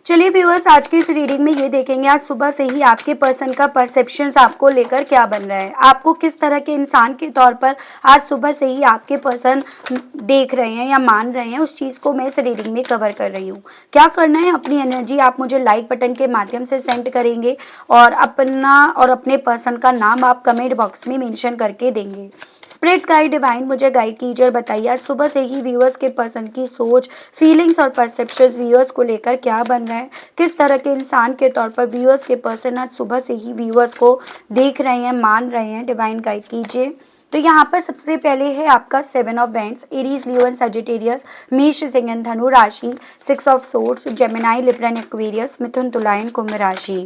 चलिए व्यूअर्स, आज की इस रीडिंग में ये देखेंगे आज सुबह से ही आपके पर्सन का परसेप्शंस आपको लेकर क्या बन रहा है, आपको किस तरह के इंसान के तौर पर आज सुबह से ही आपके पर्सन देख रहे हैं या मान रहे हैं, उस चीज़ को मैं इस रीडिंग में कवर कर रही हूँ। क्या करना है, अपनी एनर्जी आप मुझे लाइक बटन के माध्यम से सेंड करेंगे और अपना और अपने पर्सन का नाम आप कमेंट बॉक्स में मेंशन करके देंगे। स्पिरिट्स गाइड डिवाइन मुझे गाइड कीजिए और बताइए आज सुबह से ही व्यूअर्स के पर्सन की सोच, फीलिंग्स और परसेप्शंस व्यूअर्स को लेकर क्या बन रहा है, किस तरह के इंसान के तौर पर व्यूअर्स के पर्सन आज सुबह से ही व्यूअर्स को देख रहे हैं, मान रहे हैं। डिवाइन गाइड कीजिए। तो यहाँ पर सबसे पहले है आपका 7 of wands, Aries, Leo and Sagittarius, मेष, सिंह एंड धनु राशि, 6 of swords, Gemini, Libra and Aquarius, मिथुन, तुला एंड कुंभ राशि।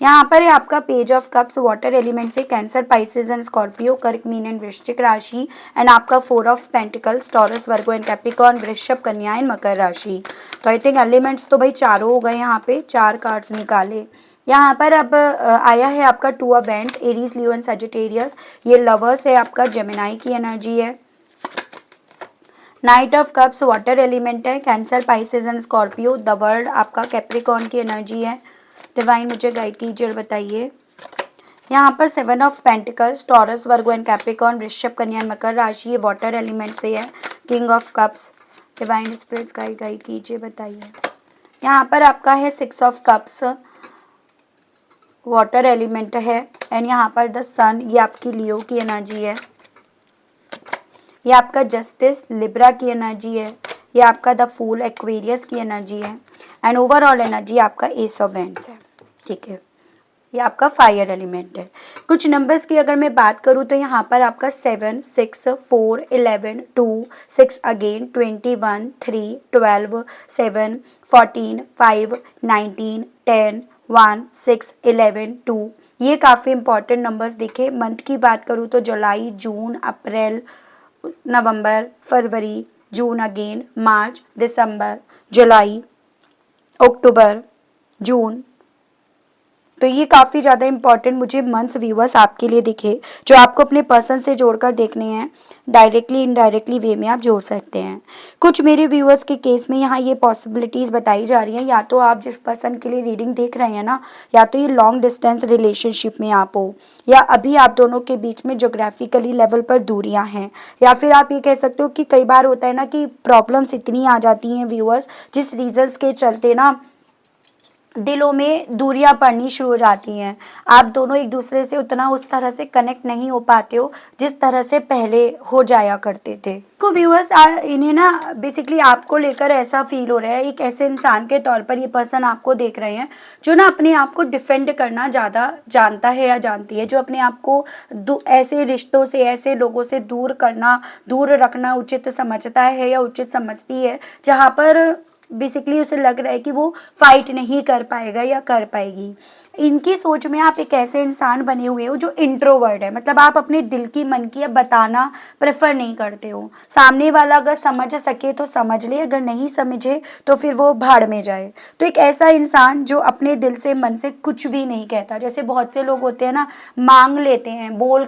यहाँ पर है आपका page of cups, water element से कैंसर, पाइसेस एंड स्कॉर्पियो, कर्क, मीन एंड वृश्चिक राशि, एंड आपका 4 of pentacles, Taurus, Virgo and Capricorn, वृषभ, कन्या एंड मकर राशि। तो आई थिंक एलिमेंट्स तो भाई चारों हो गए, यहाँ पे 4 कार्ड्स निकाले। यहाँ पर अब आया है आपका 2 of wands, Aries, Leo and Sagittarius, ये लवर्स है, आपका जेमिनाई की एनर्जी है। Knight of cups, water element है, Cancer, Pisces and Scorpio, the world आपका कैप्रिकॉर्न की एनर्जी है। डिवाइन मुझे गाइड कीजिए और बताइए। यहाँ पर 7 of pentacles, Taurus, Virgo and Capricorn, वृषभ, कन्या, मकर राशि, ये वाटर एलिमेंट से है। King of cups, divine spirits guide कीजिए, बताइए। यहाँ पर आपका है 6 ऑफ कप्स, वाटर एलिमेंट है, एंड यहाँ पर द सन, ये आपकी लियो की एनर्जी है। ये आपका जस्टिस, लिब्रा की एनर्जी है। ये आपका द फूल, एक्वेरियस की एनर्जी है। एंड ओवरऑल एनर्जी आपका एस ऑफ वेंट्स है। ठीक है, ये आपका फायर एलिमेंट है। कुछ नंबर्स की अगर मैं बात करूँ तो यहाँ पर आपका 7, 6, 4, 11, 2, 6 अगेन, 21, 3, 12, 7, 14, 5, 19, 10, 1, 6, 11, 2, ये काफ़ी इंपॉर्टेंट नंबर्स दिखे। मंथ की बात करूँ तो जुलाई, जून, अप्रैल, नवंबर, फरवरी, जून अगेन, मार्च, दिसंबर, जुलाई, अक्टूबर, जून। तो ये काफ़ी ज़्यादा इंपॉर्टेंट मुझे मंथ्स व्यूअर्स आपके लिए दिखे, जो आपको अपने पर्सन से जोड़कर देखने हैं। डायरेक्टली इनडायरेक्टली वे में आप जोड़ सकते हैं। कुछ मेरे व्यूअर्स के केस में यहाँ ये पॉसिबिलिटीज़ बताई जा रही हैं, या तो आप जिस पर्सन के लिए रीडिंग देख रहे हैं ना, या तो ये लॉन्ग डिस्टेंस रिलेशनशिप में आप हो, या अभी आप दोनों के बीच में जोग्राफिकली लेवल पर दूरियाँ हैं, या फिर आप ये कह सकते हो कि कई बार होता है ना कि प्रॉब्लम्स इतनी आ जाती हैं व्यूअर्स, जिस रीजंस के चलते ना दिलों में दूरियां पड़नी शुरू हो जाती हैं। आप दोनों एक दूसरे से उतना उस तरह से कनेक्ट नहीं हो पाते हो जिस तरह से पहले हो जाया करते थे। को व्यूअर्स इन्हें ना बेसिकली आपको लेकर ऐसा फील हो रहा है, एक ऐसे इंसान के तौर पर ये पर्सन आपको देख रहे हैं जो ना अपने आप को डिफेंड करना ज़्यादा जानता है या जानती है, जो अपने आप को ऐसे रिश्तों से, ऐसे लोगों से दूर रखना उचित समझता है या उचित समझती है, जहाँ पर बेसिकली उसे लग रहा है कि वो फाइट नहीं कर पाएगा या कर पाएगी। इनकी सोच में आप एक ऐसे इंसान बने हुए हो जो इंट्रोवर्ट है, मतलब आप अपने दिल की, मन की अब बताना प्रेफर नहीं करते हो। सामने वाला अगर समझ सके तो समझ ले, अगर नहीं समझे तो फिर वो भाड़ में जाए। तो एक ऐसा इंसान जो अपने दिल से, मन से कुछ भी नहीं कहता। जैसे बहुत से लोग होते हैं ना, मांग लेते हैं, बोल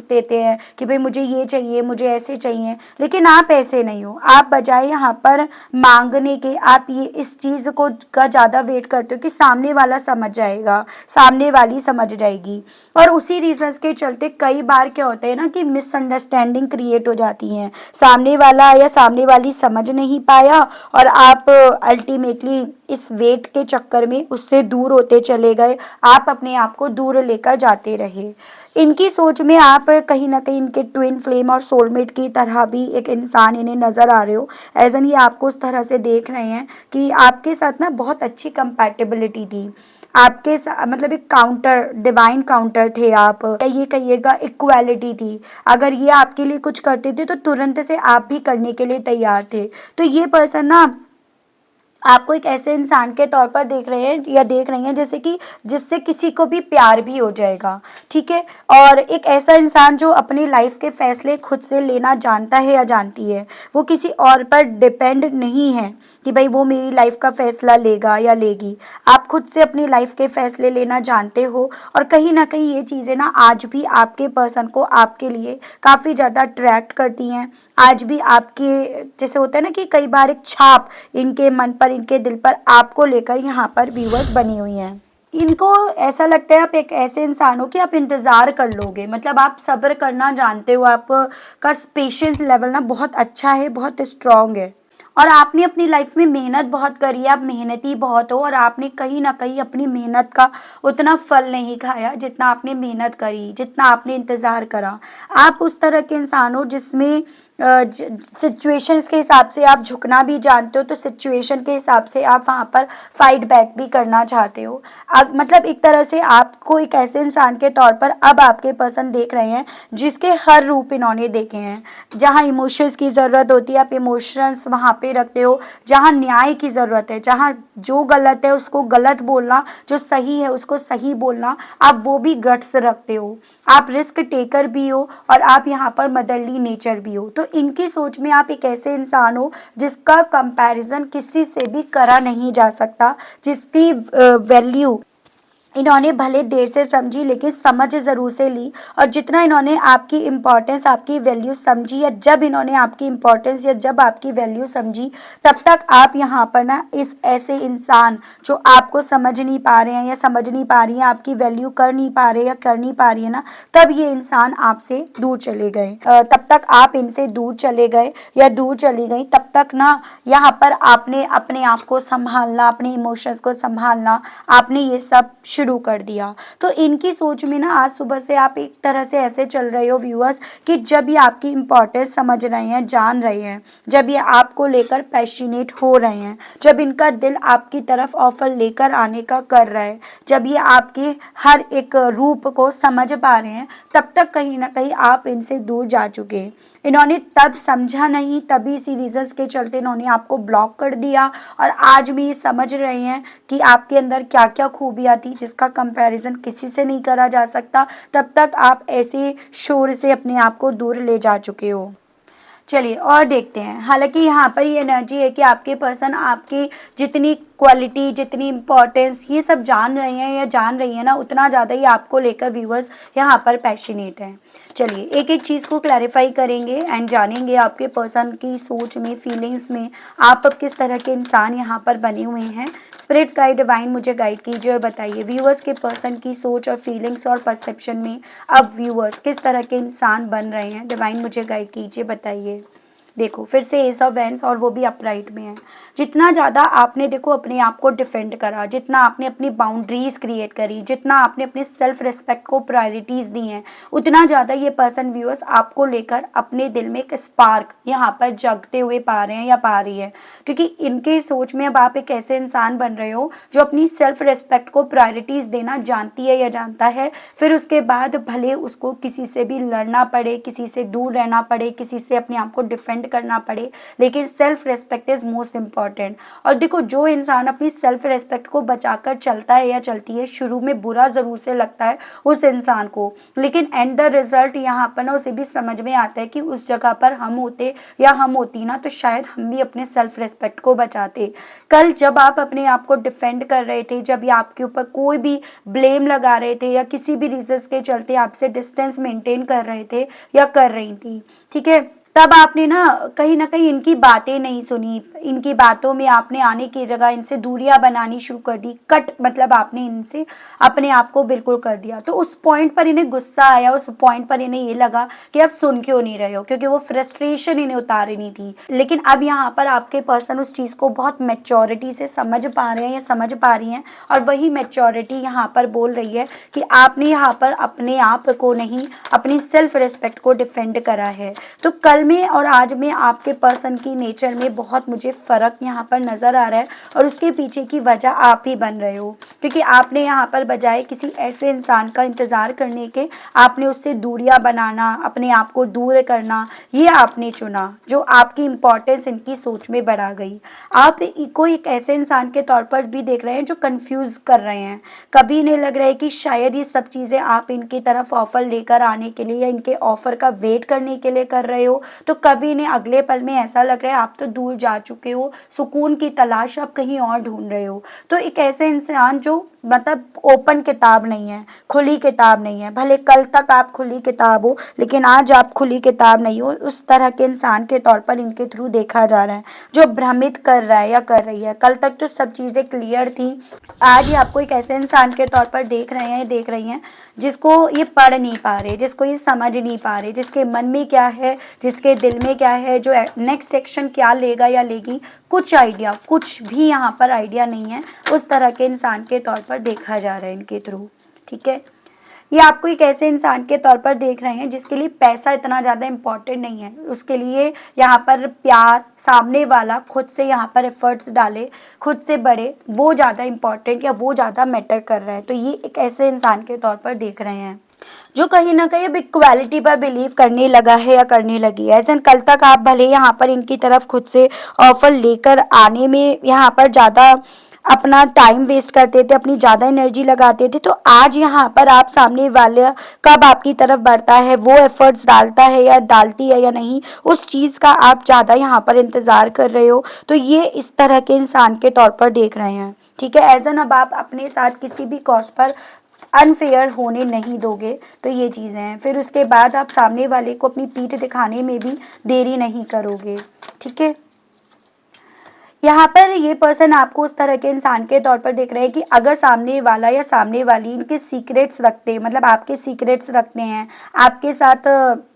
देते हैं कि भाई मुझे ये चाहिए, मुझे ऐसे चाहिए, लेकिन आप ऐसे नहीं हो। आप बजाय यहाँ पर मांगने के, आप ये इस चीज़ को का ज़्यादा वेट करते हो कि सामने वाला समझ जाएगा, सामने वाली समझ जाएगी। और उसी रीजंस के चलते कई बार क्या होता है ना कि मिसअंडरस्टैंडिंग क्रिएट हो जाती हैं। सामने वाला या सामने वाली समझ नहीं पाया और आप अल्टीमेटली इस वेट के चक्कर में उससे दूर होते चले गए, आप अपने आप को दूर लेकर जाते रहे। इनकी सोच में आप कहीं ना कहीं इनके ट्विन फ्लेम और सोलमेट की तरह भी एक इंसान इन्हें नज़र आ रहे हो। एज एन ये आपको उस तरह से देख रहे हैं कि आपके साथ ना बहुत अच्छी कंपैटिबिलिटी थी, आपके मतलब एक काउंटर, डिवाइन काउंटर थे आप, ये कहिएगा इक्वालिटी थी। अगर ये आपके लिए कुछ करते थे तो तुरंत से आप भी करने के लिए तैयार थे। तो ये पर्सन ना आपको एक ऐसे इंसान के तौर पर देख रहे हैं या देख रही हैं जैसे कि जिससे किसी को भी प्यार भी हो जाएगा। ठीक है, और एक ऐसा इंसान जो अपनी लाइफ के फैसले खुद से लेना जानता है या जानती है, वो किसी और पर डिपेंड नहीं है कि भाई वो मेरी लाइफ का फैसला लेगा या लेगी। आप खुद से अपनी लाइफ के फैसले लेना जानते हो, और कहीं ना कहीं ये चीज़ें ना आज भी आपके पर्सन को आपके लिए काफ़ी ज़्यादा अट्रैक्ट करती हैं। आज भी आपके जैसे होता है ना कि कई बार एक छाप इनके मन पर, इनके दिल पर आपको लेकर यहाँ पर व्यूअर्स बनी हुई हैं। इनको ऐसा लगता है आप एक ऐसे इंसान हो कि आप इंतज़ार कर लोगे, मतलब आप सब्र करना जानते हो, आपका पेशेंस लेवल ना बहुत अच्छा है, बहुत स्ट्रांग है। और आपने अपनी लाइफ में मेहनत बहुत करी है, आप मेहनती बहुत हो, और आपने कहीं ना कहीं अपनी मेहनत का उतना फल नहीं खाया जितना आपने मेहनत करी, जितना आपने इंतज़ार करा। आप उस तरह के इंसान हो जिसमें सिचुएशंस के हिसाब से आप झुकना भी जानते हो, तो सिचुएशन के हिसाब से आप वहाँ पर फाइट बैक भी करना चाहते हो। मतलब एक तरह से आपको एक ऐसे इंसान के तौर पर अब आपके पर्सन देख रहे हैं जिसके हर रूप इन्होंने देखे हैं। जहाँ इमोशंस की ज़रूरत होती है आप इमोशंस वहाँ पे रखते हो, जहाँ न्याय की ज़रूरत है, जहाँ जो गलत है उसको गलत बोलना, जो सही है उसको सही बोलना, आप वो भी गट्स रखते हो। आप रिस्क टेकर भी हो और आप यहाँ पर मदरली नेचर भी हो। तो इनकी सोच में आप एक ऐसे इंसान हो जिसका कंपैरिजन किसी से भी करा नहीं जा सकता, जिसकी वैल्यू इन्होंने भले देर से समझी लेकिन समझ ज़रूर से ली। और जितना इन्होंने आपकी इम्पोर्टेंस, आपकी वैल्यू समझी, या जब इन्होंने आपकी इम्पोर्टेंस या जब आपकी वैल्यू समझी, तब तक आप यहाँ पर ना इस ऐसे इंसान जो आपको समझ नहीं पा रहे हैं या समझ नहीं पा रही हैं, आपकी वैल्यू कर नहीं पा रहे या कर नहीं पा रही है ना, तब ये इंसान आपसे दूर चले गए। तब तक आप इनसे दूर चले गए या दूर चली गई, तब तक ना यहाँ पर आपने अपने आप को संभालना, अपने इमोशंस को संभालना, आपने ये सब शुरू कर दिया। तो इनकी सोच में ना आज सुबह से आप एक तरह से ऐसे चल रहे हो व्यूअर्स कि जब ये आपकी इम्पोर्टेंस समझ रहे हैं, जान रहे हैं, जब ये आपको लेकर पैशनेट हो रहे हैं, जब इनका दिल आपकी तरफ ऑफर लेकर आने का कर रहा है, जब ये आपके हर एक रूप को समझ पा रहे हैं, तब तक कहीं ना कहीं आप इनसे दूर जा चुके हैं। इन्होंने तब समझा नहीं, तभी इसी रीजंस के चलते इन्होंने आपको ब्लॉक कर दिया, और आज भी समझ रहे हैं कि आपके अंदर क्या क्या खूबियाँ थी जिसका कंपैरिजन किसी से नहीं करा जा सकता। तब तक आप ऐसे शोर से अपने आप को दूर ले जा चुके हो। चलिए और देखते हैं। हालांकि यहाँ पर ये एनर्जी है कि आपके पर्सन आपकी जितनी क्वालिटी, जितनी इम्पोर्टेंस ये सब जान रहे हैं या जान रही है ना, उतना ज़्यादा ही आपको लेकर व्यूअर्स यहाँ पर पैशनेट हैं। चलिए एक एक चीज़ को क्लैरिफाई करेंगे एंड जानेंगे आपके पर्सन की सोच में, फीलिंग्स में आप अब किस तरह के इंसान यहाँ पर बने हुए हैं। स्पिरिट्स गाइड, डिवाइन मुझे गाइड कीजिए और बताइए व्यूअर्स के पर्सन की सोच और फीलिंग्स और परसेप्शन में अब व्यूअर्स किस तरह के इंसान बन रहे हैं। डिवाइन मुझे गाइड कीजिए, बताइए। देखो फिर से एस ऑफ वैंड्स, और वो भी अपराइट में है। जितना ज़्यादा आपने देखो अपने आप को डिफेंड करा, जितना आपने अपनी बाउंड्रीज क्रिएट करी, जितना आपने अपने सेल्फ रिस्पेक्ट को प्रायोरिटीज़ दी हैं, उतना ज़्यादा ये पर्सन व्यूअर्स आपको लेकर अपने दिल में एक स्पार्क यहाँ पर जगते हुए पा रहे हैं या पा रही है। क्योंकि इनके सोच में अब आप एक ऐसे इंसान बन रहे हो जो अपनी सेल्फ रिस्पेक्ट को प्रायोरिटीज़ देना जानती है या जानता है। फिर उसके बाद भले उसको किसी से भी लड़ना पड़े, किसी से दूर रहना पड़े, किसी से अपने आप को डिफेंड करना पड़े, लेकिन self respect is most important. और देखो जो इंसान अपनी सेल्फ रेस्पेक्ट को बचाकर चलता है या चलती है, शुरू में बुरा ज़रूर से लगता है उस इंसान को, लेकिन एंड द रिजल्ट यहाँ पर ना उसे भी समझ में आता है कि उस जगह पर हम होते या हम होती ना, तो शायद हम भी अपने सेल्फ रेस्पेक्ट को बचाते। कल जब आप अपने आप को डिफेंड कर रहे थे, जब ये आपके ऊपर कोई भी ब्लेम लगा रहे थे या किसी भी रीजन के चलते आपसे डिस्टेंस मेंटेन कर रहे थे या कर रही थी, ठीक है, तब आपने ना कहीं इनकी बातें नहीं सुनी। इनकी बातों में आपने आने की जगह इनसे दूरियां बनानी शुरू कर दी, कट मतलब आपने इनसे अपने आप को बिल्कुल कर दिया। तो उस पॉइंट पर इन्हें गुस्सा आया, उस पॉइंट पर इन्हें ये लगा कि अब सुन क्यों नहीं रहे हो, क्योंकि वो फ्रस्ट्रेशन इन्हें उतारनी थी। लेकिन अब यहाँ पर आपके पर्सन उस चीज़ को बहुत मैच्योरिटी से समझ पा रहे हैं या समझ पा रही हैं, और वही मैच्योरिटी यहाँ पर बोल रही है कि आपने यहाँ पर अपने आप को नहीं, अपनी सेल्फ रिस्पेक्ट को डिफेंड करा है। तो कल में और आज में आपके पर्सन की नेचर में बहुत मुझे फ़र्क यहाँ पर नज़र आ रहा है, और उसके पीछे की वजह आप ही बन रहे हो। क्योंकि आपने यहाँ पर बजाय किसी ऐसे इंसान का इंतज़ार करने के, आपने उससे दूरियां बनाना, अपने आप को दूर करना, ये आपने चुना, जो आपकी इम्पोर्टेंस इनकी सोच में बढ़ा गई। आप को एक ऐसे इंसान के तौर पर भी देख रहे हैं जो कन्फ्यूज़ कर रहे हैं। कभी इन्हें लग रहा है कि शायद ये सब चीज़ें आप इनकी तरफ ऑफ़र लेकर आने के लिए या इनके ऑफ़र का वेट करने के लिए कर रहे हो, तो कभी इन्हें अगले पल में ऐसा लग रहा है आप तो दूर जा चुके चुके हो, सुकून की तलाश आप कहीं और ढूंढ रहे हो। तो एक ऐसे इंसान जो मतलब ओपन किताब नहीं है, खुली किताब नहीं है, भले कल तक आप खुली किताब हो लेकिन आज आप खुली किताब नहीं हो, उस तरह के इंसान के तौर पर इनके थ्रू देखा जा रहा है, जो भ्रमित कर रहा है या कर रही है। कल तक तो सब चीज़ें क्लियर थी, आज ये आपको एक ऐसे इंसान के तौर पर देख रहे हैं, देख रही हैं जिसको ये पढ़ नहीं पा रहे, जिसको ये समझ नहीं पा रहे, जिसके मन में क्या है, जिसके दिल में क्या है, जो नेक्स्ट एक्शन क्या लेगा या लेगी, कुछ आइडिया, कुछ भी यहाँ पर आइडिया नहीं है। उस तरह के इंसान के तौर पर देखा जा रहा है इनके थ्रू। ठीक है, ये आपको एक ऐसे इंसान के तौर पर देख रहे हैं जिसके लिए पैसा इतना ज़्यादा इम्पोर्टेंट नहीं है, उसके लिए यहाँ पर प्यार, सामने वाला खुद से यहाँ पर एफर्ट्स डाले, खुद से बढ़े, वो ज़्यादा इम्पोर्टेंट या वो ज़्यादा मैटर कर रहा है। तो ये एक ऐसे इंसान के तौर पर देख रहे हैं जो कहीं ना कहीं अब इक्वालिटी पर बिलीव करने लगा है या करने लगी है। ऐसा कल तक आप भले यहाँ पर इनकी तरफ खुद से ऑफर लेकर आने में यहाँ पर ज़्यादा अपना टाइम वेस्ट करते थे, अपनी ज़्यादा एनर्जी लगाते थे, तो आज यहाँ पर आप सामने वाले कब आपकी तरफ बढ़ता है, वो एफर्ट्स डालता है या डालती है या नहीं, उस चीज़ का आप ज़्यादा यहाँ पर इंतज़ार कर रहे हो। तो ये इस तरह के इंसान के तौर पर देख रहे हैं। ठीक है, एज एन अब आप अपने साथ किसी भी कॉस्ट पर अनफेयर होने नहीं दोगे। तो ये चीज़ें हैं। फिर उसके बाद आप सामने वाले को अपनी पीठ दिखाने में भी देरी नहीं करोगे। ठीक है, यहाँ पर ये पर्सन आपको उस तरह के इंसान के तौर पर देख रहे हैं कि अगर सामने वाला या सामने वाली इनके सीक्रेट्स रखते हैं, मतलब आपके सीक्रेट्स रखते हैं, आपके साथ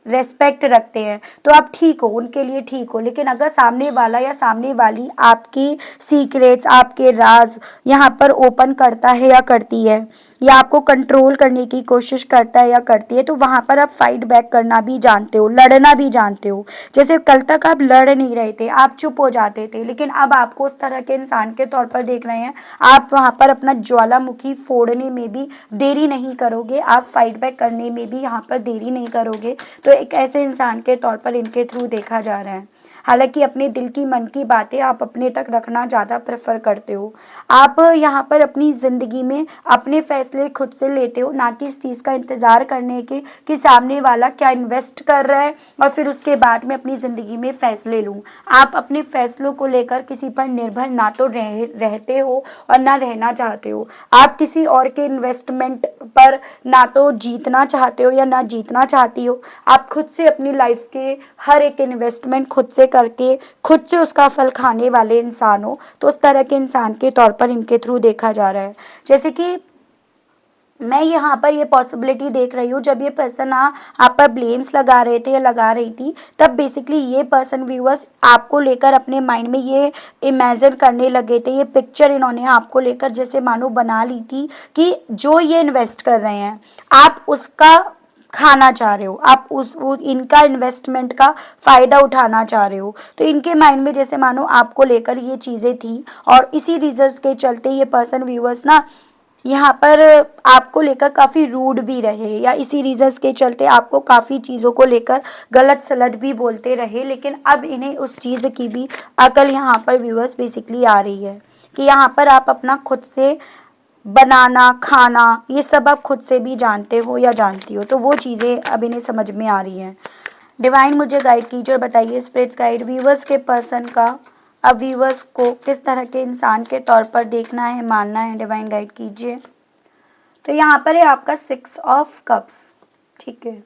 रेस्पेक्ट रखते हैं, तो आप ठीक हो, उनके लिए ठीक हो। लेकिन अगर सामने वाला या सामने वाली आपकी सीक्रेट्स, आपके राज यहाँ पर ओपन करता है या करती है, या आपको कंट्रोल करने की कोशिश करता है या करती है, तो वहाँ पर आप फाइट बैक करना भी जानते हो, लड़ना भी जानते हो। जैसे कल तक आप लड़ नहीं रहे थे, आप चुप हो जाते थे, लेकिन अब आपको उस तरह के इंसान के तौर पर देख रहे हैं, आप वहाँ पर अपना ज्वालामुखी फोड़ने में भी देरी नहीं करोगे, आप फाइट बैक करने में भी यहाँ पर देरी नहीं करोगे। तो एक ऐसे इंसान के तौर पर इनके थ्रू देखा जा रहा है। हालांकि अपने दिल की मन की बातें आप अपने तक रखना ज़्यादा प्रेफर करते हो। आप यहाँ पर अपनी ज़िंदगी में अपने फैसले खुद से लेते हो, ना कि इस चीज़ का इंतज़ार करने के कि सामने वाला क्या इन्वेस्ट कर रहा है और फिर उसके बाद में अपनी ज़िंदगी में फ़ैसले लूँ। आप अपने फैसलों को लेकर किसी पर निर्भर ना तो रहते हो और ना रहना चाहते हो। आप किसी और के इन्वेस्टमेंट पर ना तो जीतना चाहते हो या ना जीतना चाहती हो। आप खुद से अपनी लाइफ के हर एक इन्वेस्टमेंट खुद से करके खुद से उसका फल खाने वाले इंसान हो। तो उस तरह के इंसान के तौर पर इनके थ्रू देखा जा रहा है। जैसे कि मैं यहाँ पर ये पॉसिबिलिटी देख रही हूँ, जब ये पर्सन आप पर ब्लेम्स लगा रहे थे या लगा रही थी, तब बेसिकली ये पर्सन व्यूअर्स आपको लेकर अपने माइंड में ये इमेजिन करने लगे थे, ये पिक्चर इन्होंने आपको लेकर जैसे मानो बना ली थी कि जो ये इन्वेस्ट कर रहे हैं आप उसका खाना चाह रहे हो, आप इनका इन्वेस्टमेंट का फ़ायदा उठाना चाह रहे हो। तो इनके माइंड में जैसे मानो आपको लेकर ये चीज़ें थी और इसी रीजंस के चलते ये पर्सन व्यूअर्स ना यहाँ पर आपको लेकर काफ़ी रूड भी रहे, या इसी रीजंस के चलते आपको काफ़ी चीज़ों को लेकर गलत सलत भी बोलते रहे। लेकिन अब इन्हें उस चीज़ की भी अकल यहाँ पर व्यूअर्स बेसिकली आ रही है कि यहाँ पर आप अपना खुद से बनाना, खाना, ये सब आप खुद से भी जानते हो या जानती हो। तो वो चीज़ें अब इन्हें समझ में आ रही हैं। डिवाइन मुझे गाइड कीजिए और बताइए स्पिरिट्स गाइड व्यूअर्स के पर्सन का अब व्यूअर्स को किस तरह के इंसान के तौर पर देखना है, मानना है। डिवाइन गाइड कीजिए। तो यहाँ पर है आपका 6 ऑफ कप्स। ठीक है,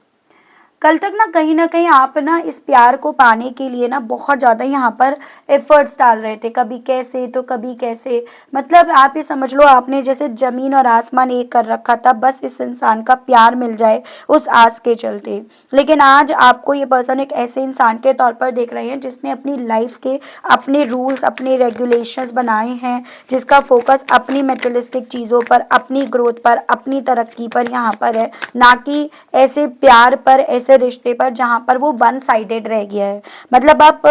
कल तक ना कहीं आप ना इस प्यार को पाने के लिए ना बहुत ज़्यादा यहाँ पर एफर्ट्स डाल रहे थे, कभी कैसे तो कभी कैसे। मतलब आप ये समझ लो आपने जैसे ज़मीन और आसमान एक कर रखा था, बस इस इंसान का प्यार मिल जाए उस आस के चलते। लेकिन आज आपको ये पर्सन एक ऐसे इंसान के तौर पर देख रहे हैं जिसने अपनी लाइफ के अपने रूल्स, अपने रेगुलेशंस बनाए हैं, जिसका फोकस अपनी मेटेरियलिस्टिक चीज़ों पर, अपनी ग्रोथ पर, अपनी तरक्की पर यहाँ पर है, ना कि ऐसे प्यार पर, ऐसे रिश्ते पर जहाँ पर वो वन साइडेड रह गया है। मतलब आप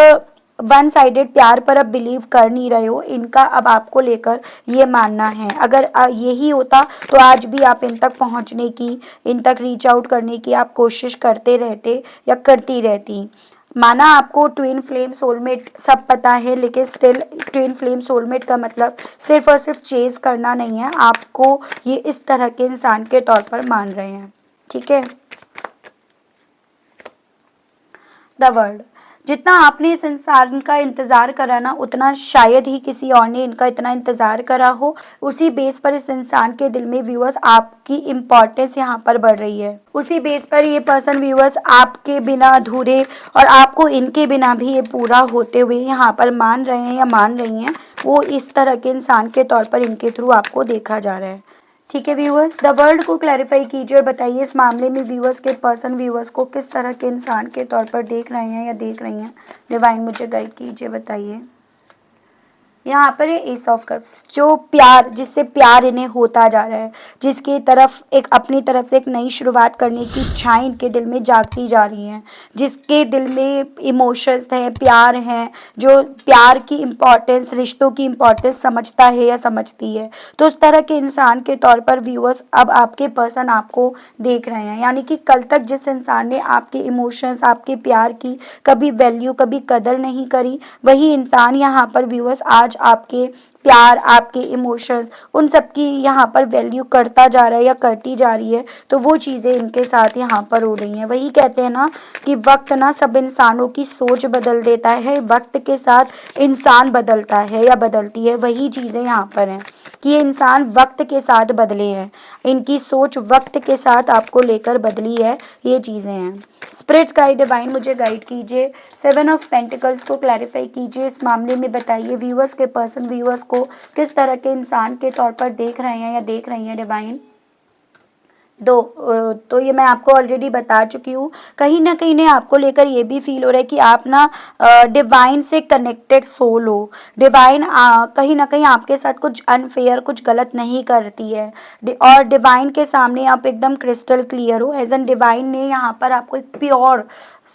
वन साइडेड प्यार पर अब बिलीव कर नहीं रहे हो, इनका अब आपको लेकर ये मानना है। अगर यही होता तो आज भी आप इन तक पहुँचने की, इन तक रीच आउट करने की आप कोशिश करते रहते या करती रहती। माना आपको ट्विन फ्लेम सोलमेट सब पता है, लेकिन स्टिल ट्विन फ्लेम सोलमेट का मतलब सिर्फ और सिर्फ चेज करना नहीं है, आपको ये इस तरह के इंसान के तौर पर मान रहे हैं। ठीक है, द वर्ल्ड। जितना आपने इस इंसान का इंतज़ार करा ना, उतना शायद ही किसी और ने इनका इतना इंतज़ार करा हो। उसी बेस पर इस इंसान के दिल में व्यूअर्स आपकी इम्पोर्टेंस यहाँ पर बढ़ रही है। उसी बेस पर ये पर्सन व्यूअर्स आपके बिना अधूरे और आपको इनके बिना भी ये पूरा होते हुए यहाँ पर मान रहे हैं या मान रही हैं। वो इस तरह के इंसान के तौर पर इनके थ्रू आपको देखा जा रहा है। ठीक है व्यूअर्स, द वर्ल्ड को क्लैरिफाई कीजिए और बताइए इस मामले में व्यूअर्स के पर्सन व्यूअर्स को किस तरह के इंसान के तौर पर देख रहे हैं या देख रही हैं। डिवाइन मुझे गाइड कीजिए, बताइए। यहाँ पर है एस ऑफ कप्स, जो प्यार, जिससे प्यार इन्हें होता जा रहा है, जिसकी तरफ एक अपनी तरफ से एक नई शुरुआत करने की इच्छाएं इनके दिल में जागती जा रही हैं, जिसके दिल में इमोशंस हैं, प्यार हैं, जो प्यार की इम्पोर्टेंस, रिश्तों की इम्पोर्टेंस समझता है या समझती है। तो उस तरह के इंसान के तौर पर व्यूअर्स अब आपके पर्सन आपको देख रहे हैं। यानी कि कल तक जिस इंसान ने आपके इमोशंस, आपके प्यार की कभी वैल्यू, कभी कदर नहीं करी, वही इंसान यहाँ पर व्यूअर्स आज आपके प्यार, आपके इमोशंस, उन सब की यहाँ पर वैल्यू करता जा रहा है या करती जा रही है। तो वो चीज़ें इनके साथ यहाँ पर हो रही हैं। वही कहते हैं ना कि वक्त ना सब इंसानों की सोच बदल देता है, वक्त के साथ इंसान बदलता है या बदलती है। वही चीज़ें यहाँ पर हैं कि ये इंसान वक्त के साथ बदले हैं, इनकी सोच वक्त के साथ आपको लेकर बदली है, ये चीज़ें हैं। स्पिरिट्स गाइड, डिवाइन मुझे गाइड कीजिए, 7 ऑफ पेंटिकल्स को क्लैरिफाई कीजिए। इस मामले में बताइए व्यूअर्स के पर्सन व्यूअर्स को किस तरह के इंसान के तौर पर देख रहे हैं या देख रही हैं डिवाइन। तो ये मैं आपको ऑलरेडी बता चुकी हूँ। कहीं ना कहीं ने आपको लेकर ये भी फील हो रहा है कि आप ना डिवाइन से कनेक्टेड सोल हो। डिवाइन कहीं ना कहीं आपके साथ कुछ अनफेयर, कुछ गलत नहीं करती है और डिवाइन के सामने आप एकदम क्रिस्टल क्लियर हो। एज एन डिवाइन ने यहाँ पर आपको एक प्योर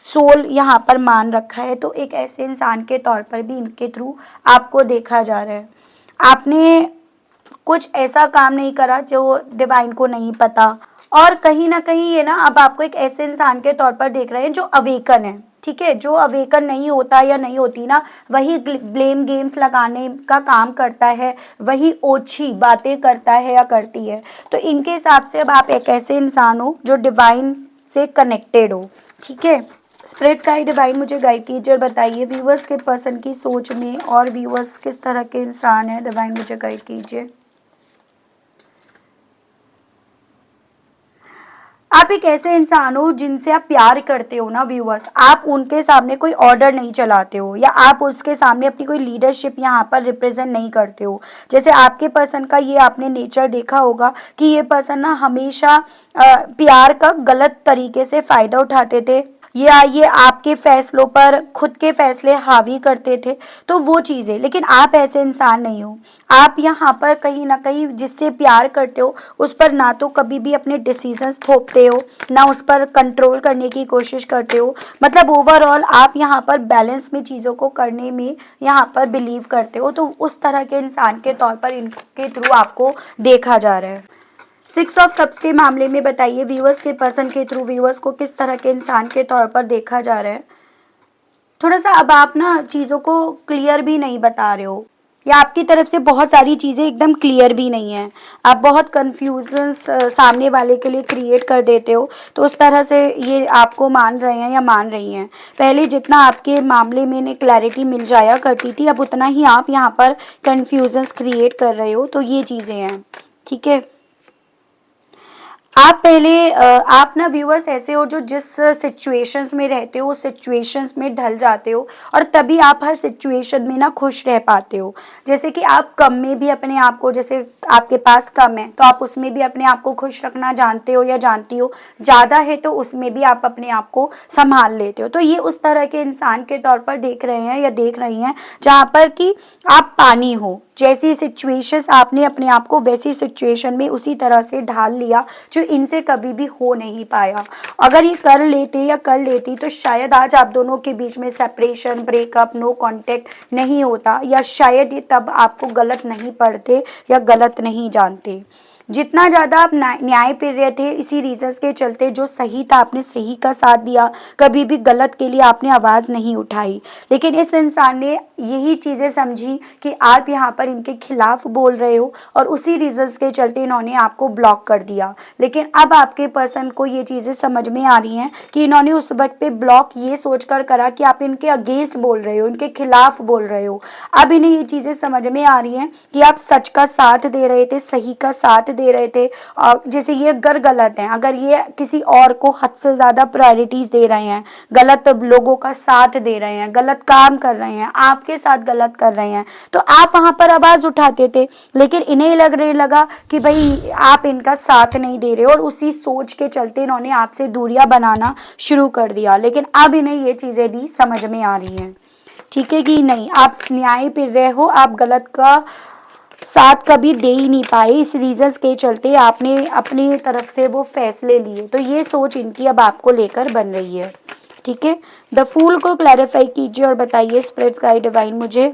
सोल यहाँ पर मान रखा है। तो एक ऐसे इंसान के तौर पर भी इनके थ्रू आपको देखा जा रहा है। आपने कुछ ऐसा काम नहीं करा जो डिवाइन को नहीं पता, और कहीं ना कहीं ये ना अब आपको एक ऐसे इंसान के तौर पर देख रहे हैं जो अवेकन है। ठीक है, जो अवेकन नहीं होता या नहीं होती ना, वही ब्लेम गेम्स लगाने का काम करता है, वही ओछी बातें करता है या करती है। तो इनके हिसाब से अब आप एक ऐसे इंसान हो जो डिवाइन से कनेक्टेड हो। ठीक है, स्पिरिट्स गाइड, डिवाइन मुझे गाइड कीजिए और बताइए व्यूअर्स के पर्सन की सोच में और व्यूअर्स किस तरह के इंसान है। डिवाइन मुझे गाइड कीजिए। आप एक ऐसे इंसान हो जिनसे आप प्यार करते हो ना व्यूअर्स, आप उनके सामने कोई ऑर्डर नहीं चलाते हो या आप उसके सामने अपनी कोई लीडरशिप यहाँ पर रिप्रेजेंट नहीं करते हो। जैसे आपके पर्सन का ये आपने नेचर देखा होगा कि ये पर्सन ना हमेशा प्यार का गलत तरीके से फ़ायदा उठाते थे या ये आपके फैसलों पर खुद के फैसले हावी करते थे। तो वो चीज़ें, लेकिन आप ऐसे इंसान नहीं हो। आप यहाँ पर कहीं ना कहीं जिससे प्यार करते हो उस पर ना तो कभी भी अपने डिसीजंस थोपते हो, ना उस पर कंट्रोल करने की कोशिश करते हो। मतलब ओवरऑल आप यहाँ पर बैलेंस में चीज़ों को करने में यहाँ पर बिलीव करते हो। तो उस तरह के इंसान के तौर पर इनके थ्रू आपको देखा जा रहा है। 6 ऑफ कप्स के मामले में बताइए व्यूअर्स के पर्सन के थ्रू व्यूअर्स को किस तरह के इंसान के तौर पर देखा जा रहा है। थोड़ा सा अब आप ना चीज़ों को क्लियर भी नहीं बता रहे हो या आपकी तरफ से बहुत सारी चीज़ें एकदम क्लियर भी नहीं है। आप बहुत कन्फ्यूजन सामने वाले के लिए क्रिएट कर देते हो। तो उस तरह से ये आपको मान रहे हैं या मान रही हैं। पहले जितना आपके मामले में इन्हें क्लैरिटी मिल जाया करती थी, अब उतना ही आप यहाँ पर कन्फ्यूजन्स क्रिएट कर रहे हो। तो ये चीज़ें हैं। ठीक है, आप पहले आप ना व्यूअर्स ऐसे हो जो जिस सिचुएशंस में रहते हो उस सिचुएशंस में ढल जाते हो और तभी आप हर सिचुएशन में ना खुश रह पाते हो। जैसे कि आप कम में भी अपने आप को, जैसे आपके पास कम है तो आप उसमें भी अपने आप को खुश रखना जानते हो या जानती हो, ज़्यादा है तो उसमें भी आप अपने आप को संभाल लेते हो। तो ये उस तरह के इंसान के तौर पर देख रहे हैं या देख रही हैं जहाँ पर कि आप पानी हो। जैसी सिचुएशंस आपने अपने आप को वैसी सिचुएशन में उसी तरह से ढाल लिया जो इनसे कभी भी हो नहीं पाया। अगर ये कर लेते या कर लेती तो शायद आज आप दोनों के बीच में सेपरेशन, ब्रेकअप, नो कांटेक्ट नहीं होता, या शायद ये तब आपको गलत नहीं पढ़ते या गलत नहीं जानते। जितना ज़्यादा आप न्याय पी रहे थे, इसी रीजंस के चलते जो सही था आपने सही का साथ दिया, कभी भी गलत के लिए आपने आवाज़ नहीं उठाई। लेकिन इस इंसान ने यही चीज़ें समझी कि आप यहाँ पर इनके खिलाफ बोल रहे हो और उसी रीजंस के चलते इन्होंने आपको ब्लॉक कर दिया। लेकिन अब आपके पर्सन को ये चीज़ें समझ में आ रही हैं कि इन्होंने उस वक्त पे ब्लॉक ये सोचकर करा कि आप इनके अगेंस्ट बोल रहे हो, इनके खिलाफ बोल रहे हो। अब इन्हें ये चीज़ें समझ में आ रही हैं कि आप सच का साथ दे रहे थे, सही का साथ दे रहे थे। और जैसे ये अगर गलत है, अगर ये किसी और को हद से ज़्यादा प्रायोरिटीज दे रहे हैं, गलत लोगों का साथ दे रहे हैं, गलत काम कर रहे हैं, आपके साथ गलत कर रहे हैं, तो आप वहां पर आवाज उठाते थे। लेकिन इन्हें लगा कि भाई आप इनका साथ नहीं दे रहे, और उसी सोच के चलते इन्होंने आपसे दूरियां बनाना शुरू कर दिया। लेकिन अब इन्हें ये चीजें भी समझ में आ रही हैं, ठीक है कि नहीं, आप न्याय पे रहे हो, आप गलत का साथ कभी दे ही नहीं पाए। इस रीजंस के चलते आपने अपनी तरफ से वो फैसले लिए, तो ये सोच इनकी अब आपको लेकर बन रही है, ठीक है। द फूल को क्लैरिफाई कीजिए और बताइए स्पिरिट्स गाइड डिवाइन मुझे।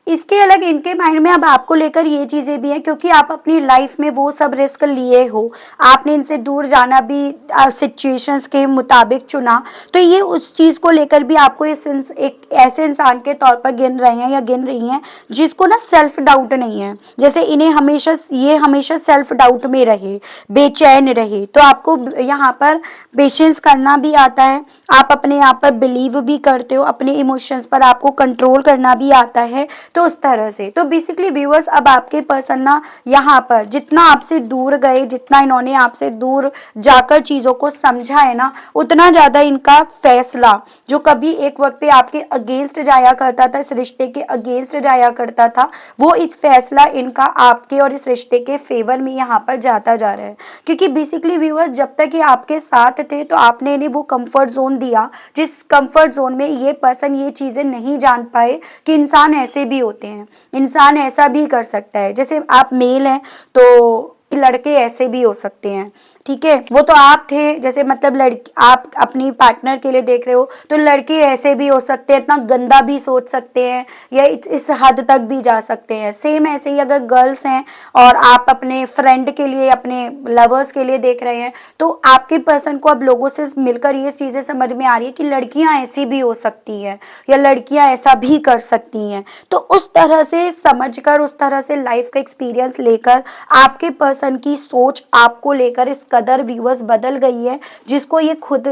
इसके अलग इनके माइंड में अब आपको लेकर ये चीज़ें भी हैं, क्योंकि आप अपनी लाइफ में वो सब रिस्क लिए हो, आपने इनसे दूर जाना भी सिचुएशंस के मुताबिक चुना, तो ये उस चीज़ को लेकर भी आपको एक ऐसे इंसान के तौर पर गिन रहे हैं या गिन रही हैं जिसको ना सेल्फ डाउट नहीं है। जैसे इन्हें हमेशा सेल्फ डाउट में रहे, बेचैन रहे, तो आपको यहाँ पर पेशेंस करना भी आता है, आप अपने आप पर बिलीव भी करते हो, अपने इमोशंस पर आपको कंट्रोल करना भी आता है। तो उस तरह से तो बेसिकली व्यूअर्स, अब आपके पर्सन ना यहाँ पर जितना आपसे दूर गए, जितना इन्होंने आपसे दूर जाकर चीज़ों को समझा है ना, उतना ज़्यादा इनका फैसला जो कभी एक वक्त पे आपके अगेंस्ट जाया करता था, इस रिश्ते के अगेंस्ट जाया करता था, वो इस फैसला इनका आपके और इस रिश्ते के फेवर में यहाँ पर जाता जा रहा है। क्योंकि बेसिकली व्यूअर्स, जब तक ये आपके साथ थे तो आपने इन्हें वो कंफर्ट जोन दिया, जिस कंफर्ट जोन में ये पर्सन ये चीज़ें नहीं जान पाए कि इंसान ऐसे भी होते हैं, इंसान ऐसा भी कर सकता है। जैसे आप मेल हैं तो लड़के ऐसे भी हो सकते हैं, ठीक है, वो तो आप थे, जैसे मतलब लड़की आप अपनी पार्टनर के लिए देख रहे हो, तो लड़के ऐसे भी हो सकते हैं, इतना गंदा भी सोच सकते हैं या इस हद तक भी जा सकते हैं। सेम ऐसे ही अगर गर्ल्स हैं और आप अपने फ्रेंड के लिए, अपने लवर्स के लिए देख रहे हैं, तो आपके पर्सन को अब लोगों से मिलकर ये चीज़ें समझ में आ रही है कि लड़कियां ऐसी भी हो सकती हैं या लड़कियां ऐसा भी कर सकती हैं। तो उस तरह से समझकर, उस तरह से लाइफ का एक्सपीरियंस लेकर आपके पर्सन की सोच आपको लेकर इस कदर व्यूअर्स बदल गई है, जिसको ये खुद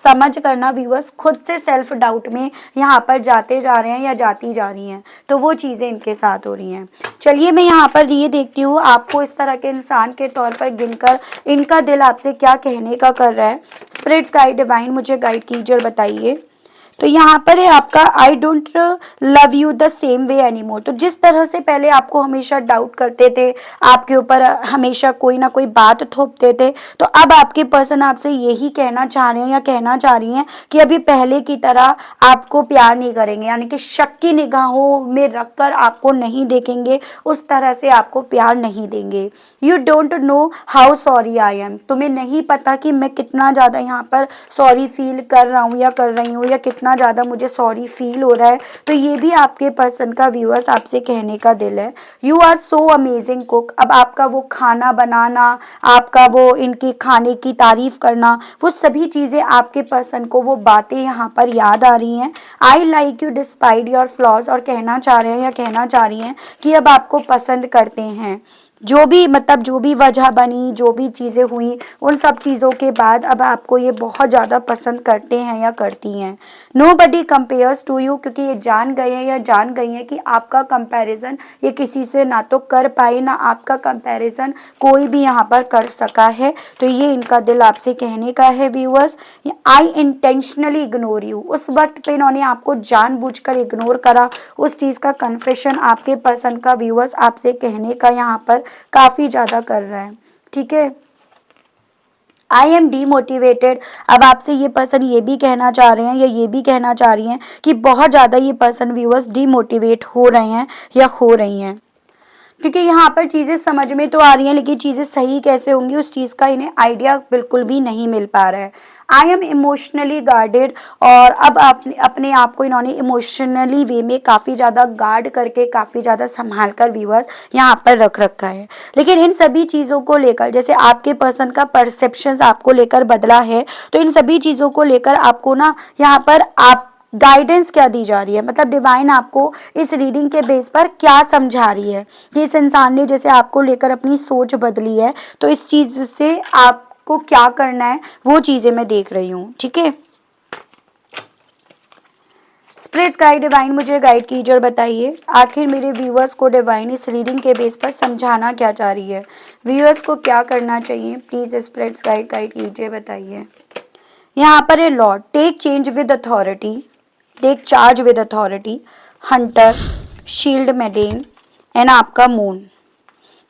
समझ करना व्यूअर्स खुद से सेल्फ डाउट में यहाँ पर जाते जा रहे हैं या जाती जा रही हैं। तो वो चीज़ें इनके साथ हो रही हैं। चलिए मैं यहाँ पर ये देखती हूँ आपको इस तरह के इंसान के तौर पर गिनकर इनका दिल आपसे क्या कहने का कर रहा है। स्पिरिट्स गाइड डिवाइन मुझे गाइड कीजिए और बताइए। तो यहाँ पर है आपका I don't love you the same way anymore. तो जिस तरह से पहले आपको हमेशा डाउट करते थे, आपके ऊपर हमेशा कोई ना कोई बात थोपते थे, तो अब आपके पर्सन आपसे यही कहना चाह रहे हैं या कहना चाह रही हैं कि अभी पहले की तरह आपको प्यार नहीं करेंगे, यानी कि शक की निगाहों में रखकर आपको नहीं देखेंगे, उस तरह से आपको प्यार नहीं देंगे। You don't know how sorry I am. तुम्हें नहीं पता कि मैं कितना ज़्यादा यहाँ पर सॉरी फील कर रहा हूँ या कर रही हूँ, या कितना ज़्यादा मुझे सॉरी फील हो रहा है। तो ये भी आपके पर्सन का व्यूअर्स आपसे कहने का दिल है। You are so amazing cook. अब आपका वो खाना बनाना, आपका वो इनके खाने की तारीफ करना, वो सभी चीज़ें आपके पर्सन को वो बातें यहाँ पर याद आ रही हैं। I like you despite your flaws, और कहना चाह रहे हैं या कहना चाह रही हैं कि अब आपको पसंद करते हैं। जो भी मतलब जो भी वजह बनी, जो भी चीज़ें हुई, उन सब चीज़ों के बाद अब आपको ये बहुत ज़्यादा पसंद करते हैं या करती हैं। Nobody compares to you, क्योंकि ये जान गए हैं या जान गई हैं कि आपका कंपैरिजन ये किसी से ना तो कर पाए, ना आपका कंपैरिजन कोई भी यहाँ पर कर सका है। तो ये इनका दिल आपसे कहने का है viewers. I intentionally ignore you. उस वक्त पे इन्होंने आपको जानबूझकर इग्नोर करा, उस चीज़ का कन्फेशन आपके पर्सन का व्यूअर्स आपसे कहने का यहाँ पर काफी ज्यादा कर रहा है, ठीक है। I am demotivated. अब आपसे ये पर्सन ये भी कहना चाह रहे हैं या ये भी कहना चाह रही हैं कि बहुत ज़्यादा ये पर्सन व्यूअर्स डीमोटिवेट हो रहे हैं या हो रही हैं। क्योंकि यहाँ पर चीज़ें समझ में तो आ रही हैं लेकिन चीज़ें सही कैसे होंगी उस चीज़ का इन्हें आइडिया बिल्कुल भी नहीं मिल पा रहा है। आई एम इमोशनली गार्डेड, और अब अपने आप को इन्होंने इमोशनली वे में काफ़ी ज़्यादा गार्ड करके, काफ़ी ज़्यादा संभाल कर व्यूअर्स यहाँ पर रख रखा है। लेकिन इन सभी चीज़ों को लेकर, जैसे आपके पर्सन का परसेप्शन आपको लेकर बदला है, तो इन सभी चीज़ों को लेकर आपको ना यहाँ पर आप गाइडेंस क्या दी जा रही है, मतलब डिवाइन आपको इस रीडिंग के बेस पर क्या समझा रही है कि इस इंसान ने जैसे आपको लेकर अपनी सोच बदली है, तो इस चीज़ से आपको क्या करना है वो चीज़ें मैं देख रही हूँ। ठीक है, स्पिरिट गाइड डिवाइन मुझे गाइड कीजिए और बताइए आखिर मेरे व्यूअर्स को डिवाइन इस रीडिंग के बेस पर समझाना क्या चाह रही है, व्यूअर्स को क्या करना चाहिए, प्लीज़ स्पिरिट्स गाइड कीजिए, बताइए। यहाँ पर है lord, take change with authority, take charge with authority, hunter, shield maiden and आपका मून।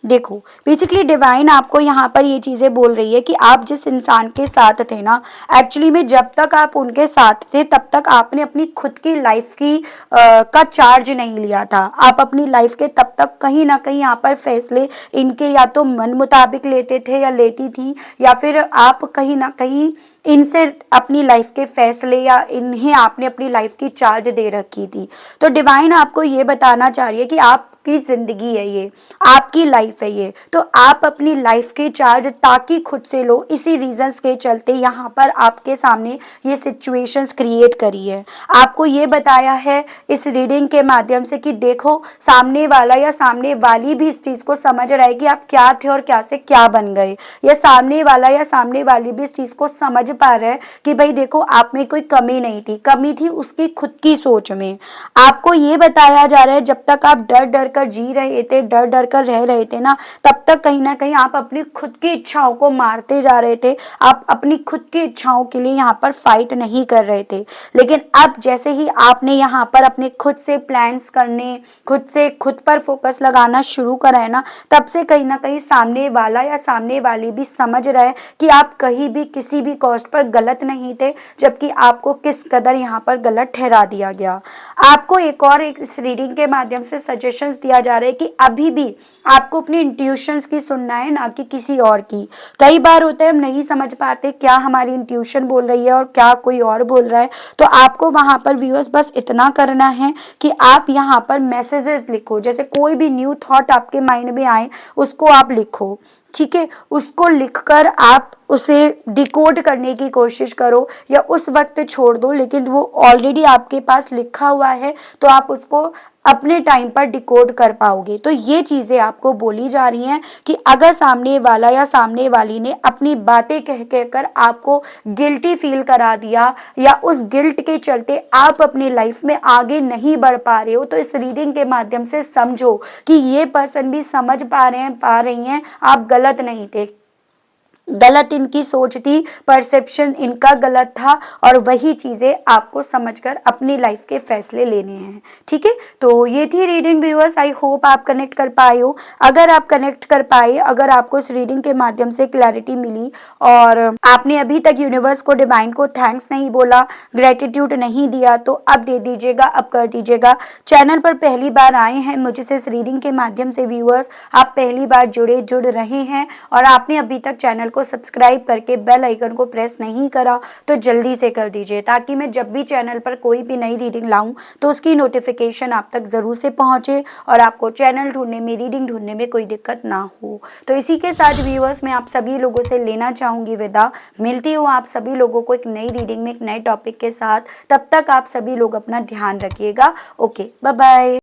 देखो बेसिकली डिवाइन आपको यहाँ पर ये चीज़ें बोल रही है कि आप जिस इंसान के साथ थे ना, एक्चुअली में जब तक आप उनके साथ थे तब तक आपने अपनी खुद की लाइफ की का चार्ज नहीं लिया था। आप अपनी लाइफ के तब तक कहीं ना कहीं यहाँ पर फैसले इनके या तो मन मुताबिक लेते थे या लेती थी, या फिर आप कहीं ना कहीं इनसे अपनी लाइफ के फैसले या इन्हें आपने अपनी लाइफ की चार्ज दे रखी थी। तो डिवाइन आपको ये बताना चाह रही है कि आपकी ज़िंदगी है ये, आपकी लाइफ है ये, तो आप अपनी लाइफ की चार्ज ताकि खुद से लो, इसी रीजंस के चलते यहाँ पर आपके सामने ये सिचुएशंस क्रिएट करी है। आपको ये बताया है इस रीडिंग के माध्यम से कि देखो सामने वाला या सामने वाली भी इस चीज़ को समझ रहा है कि आप क्या थे और क्या से क्या बन गए, या सामने वाला या सामने वाली भी इस चीज़ को समझ पा रहे हैं कि भाई देखो आप में कोई कमी नहीं थी, कमी थी उसकी खुद की सोच में। आपको ये बताया जा रहा है जब तक आप डर डर कर जी रहे थे, डर डर कर रह रहे थे ना, तब तक कहीं ना कहीं आप अपनी खुद की इच्छाओं को मारते जा रहे थे, आप अपनी खुद की इच्छाओं के लिए यहाँ पर फाइट नहीं कर रहे थे। लेकिन अब जैसे ही आपने यहाँ पर अपने खुद से प्लान्स करने, खुद से खुद पर फोकस लगाना शुरू करा है ना, तब से कहीं ना कहीं सामने वाला या सामने वाली भी समझ रहा है कि आप कहीं भी किसी भी कॉस्ट पर गलत नहीं थे, जबकि आपको किस कदर यहाँ पर गलत ठहरा दिया गया। आपको एक इस रीडिंग के माध्यम से सजेशंस दिया जा रहा है कि अभी भी आपको अपनी इंट्यूशंस की सुनना है, ना कि किसी और की। कई बार होता है हम नहीं समझ पाते क्या हमारी इंट्यूशन बोल रही है और क्या कोई और बोल रहा है, तो आपको वहां पर व्यूअर्स बस इतना करना है कि आप यहाँ पर मैसेजेस लिखो, जैसे कोई भी न्यू थॉट आपके माइंड में आए उसको आप लिखो। ठीक है, उसको लिखकर आप उसे डिकोड करने की कोशिश करो या उस वक्त छोड़ दो, लेकिन वो ऑलरेडी आपके पास लिखा हुआ है तो आप उसको अपने टाइम पर डिकोड कर पाओगे। तो ये चीज़ें आपको बोली जा रही हैं कि अगर सामने वाला या सामने वाली ने अपनी बातें कह कहकर आपको गिल्टी फील करा दिया या उस गिल्ट के चलते आप अपनी लाइफ में आगे नहीं बढ़ पा रहे हो, तो इस रीडिंग के माध्यम से समझो कि ये पर्सन भी समझ पा रही हैं आप गलत नहीं थे, गलत इनकी सोच थी, परसेप्शन इनका गलत था, और वही चीज़ें आपको समझकर अपनी लाइफ के फैसले लेने हैं। ठीक है, तो ये थी रीडिंग व्यूअर्स, आई होप आप कनेक्ट कर पाए हो। अगर आप कनेक्ट कर पाए, अगर आपको इस रीडिंग के माध्यम से क्लैरिटी मिली और आपने अभी तक यूनिवर्स को, डिवाइन को थैंक्स नहीं बोला, ग्रेटिट्यूड नहीं दिया, तो अब दे दीजिएगा, अब कर दीजिएगा। चैनल पर पहली बार आए हैं मुझसे इस रीडिंग के माध्यम से व्यूअर्स, आप पहली बार जुड़ रहे हैं और आपने अभी तक चैनल को सब्सक्राइब करके बेल आइकन को प्रेस नहीं करा तो जल्दी से कर दीजिए, ताकि मैं जब भी चैनल पर कोई भी नई रीडिंग लाऊं तो उसकी नोटिफिकेशन आप तक ज़रूर से पहुंचे और आपको चैनल ढूंढने में, रीडिंग ढूंढने में कोई दिक्कत ना हो। तो इसी के साथ व्यूअर्स मैं आप सभी लोगों से लेना चाहूँगी विदा। मिलती हूँ आप सभी लोगों को एक नई रीडिंग में, एक नए टॉपिक के साथ। तब तक आप सभी लोग अपना ध्यान रखिएगा। Okay, bye bye.